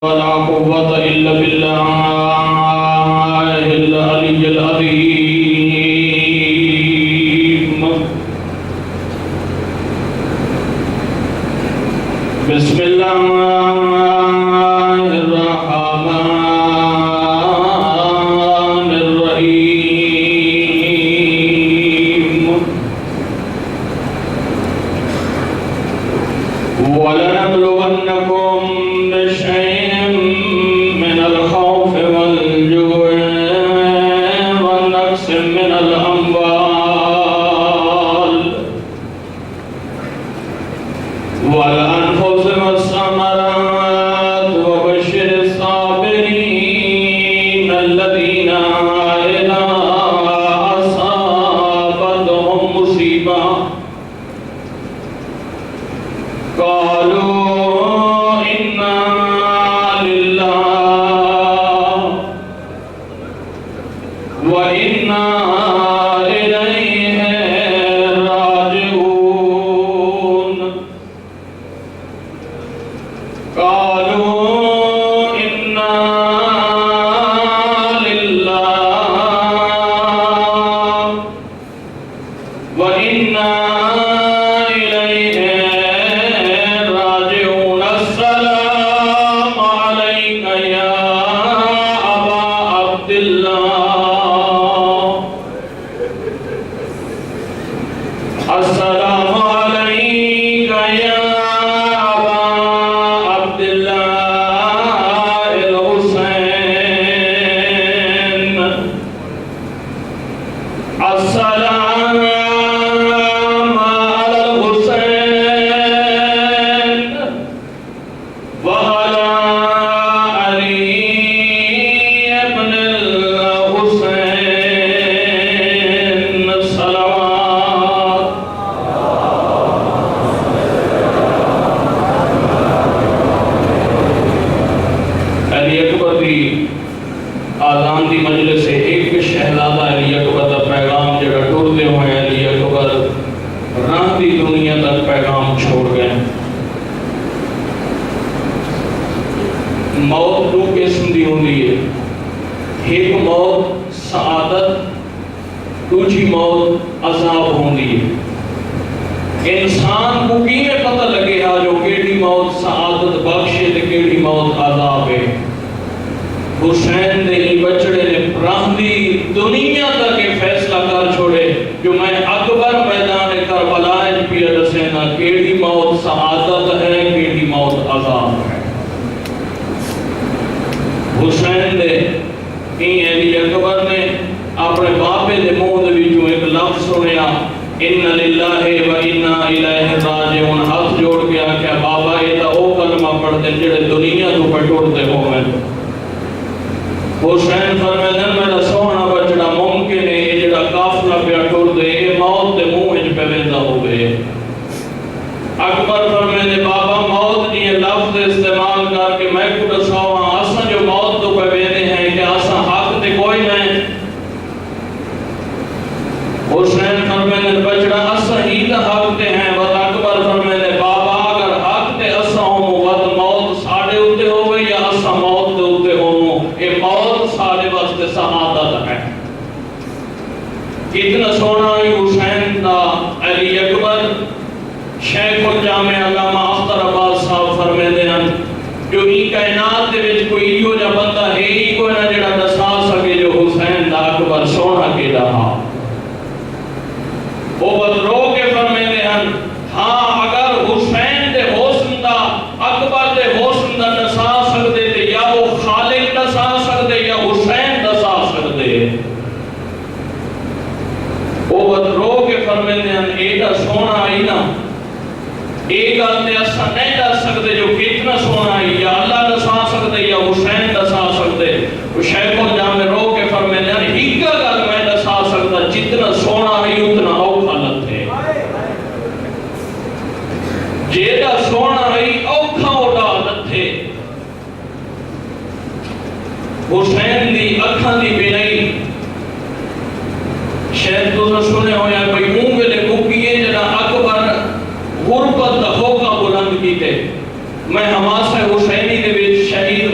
ولا قوة إلا بالله العلي العظيم. بسم الله الرحمن الرحيم. ولنبلونكم بشيء من الخوف والجوع ونقص من الأموال والأنفس والثمرات وبشر الصابرين الذين إذا أصابتهم مصيبة قالوا إنا لله وإنا إليه راجعون. قالوا إنا لله وإنا إليه راجعون. السلام عليك يا أبا عبد الله. السلام عليك يا أبا عبد الله الحسين. السلام على الحسين وعلى علي بن الحسين صلوات. علی اکبر دی آزان دی مجلس سے ایک شہزادہ علی اکبر دا پیغام جڑا ٹردے ہوئے علی اکبر راہ دی دنیا تک پیغام چھوڑ گئے. موت دو قسم دی ہوندی ہے. ایک موت سعادت، دوسری موت عذاب ہوندی ہے. انسان کو کیے پتہ لگے ہا جو کیڑی موت سعادت بخشے تے کیڑی موت عذاب ہے. حسین دے ہی بچڑے نے پراندی دنیا تک فیصلہ کر چھوڑے جو میں اکبر میدان کربلا پیا دسینا کیڑی موت سعادت ہے کیڑی موت عذاب ہے. حسین دے علی اکبر نے اپنے باپے دے منہ دے وچوں ایک لفظ سنیا ان للہ و انا الیہ راجعون. ہاتھ جوڑ کے آکھیا بابا یہ تا او کلمہ پڑھ دے جڑے دنیا تو پٹوڑتے ہوئے. حسین فرمائے میرا سونا بچڑا ممکن ہے یہ جڑا قافلہ پہ ٹر دے یہ موت دے منہ وچ پہ ویندا ہوے. اکبر فرمائے بابا موت جی لفظ استعمال کر کے میں کو دساواں اساں جو موت تو پہ ویندے ہیں کہ اساں حق تے کوئی نہیں. حسین فرمائے بچڑا اساں ہی دا حق تے ہیں. ود اکبر فرمائے بابا اگر حق تے اساں ہوں ود موت ساڈے اوتے ہوے یا اساں موت دے اوتے ہوں یہ موت سارے واسطے سعادت ہے. اتنا سونا حسین دا علی اکبر شیخ الجامع علامہ اختر عباس صاحب فرمیندے ہیں جو ہی کائنات دے وچ کوئی ایہو جا بندہ ہے ہی کوئی نہ جڑا دسا سکے جو حسین دا اکبر سونا کیڑا ہا. وہ بد رو کے فرمیندے ہیں ہاں اگر حسین دے حسن دا اکبر دے حسن دا دسا سکدے تے یا وہ خالق دسا سکدے یا حسین دسا سکدے. وہ بد رو کے فرمیندے ہیں ایڈا سونا آئی نا ایک گل تے اساں نہیں دس سکدے جو کتنا سونا آئی یا اللہ دسا سکدے یا حسین دسا سکدے. وہ شیخ الجامع رو کے فرمیندے ہیں ایک گل میں دسا سکدا جتنا سونا آئی اتنا اوکھا لتھے. جیڑا سونا آئی اوکھا اڑا لتھے. حسین دی اکھاں دی بینائی شاید تو سنے ہویا بھئی منہ ویلے کوکیے جڑا اکبر غربت دا ہوکا بلند کیتے. میں حماسہ حسینی دے وچ شہید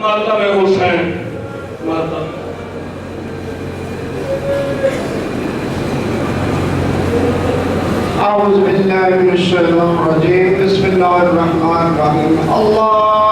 ماتم حسین، ماتم اعوذ باللہ من الشیطان الرجیم، بسم اللہ الرحمن الرحیم۔ اللہ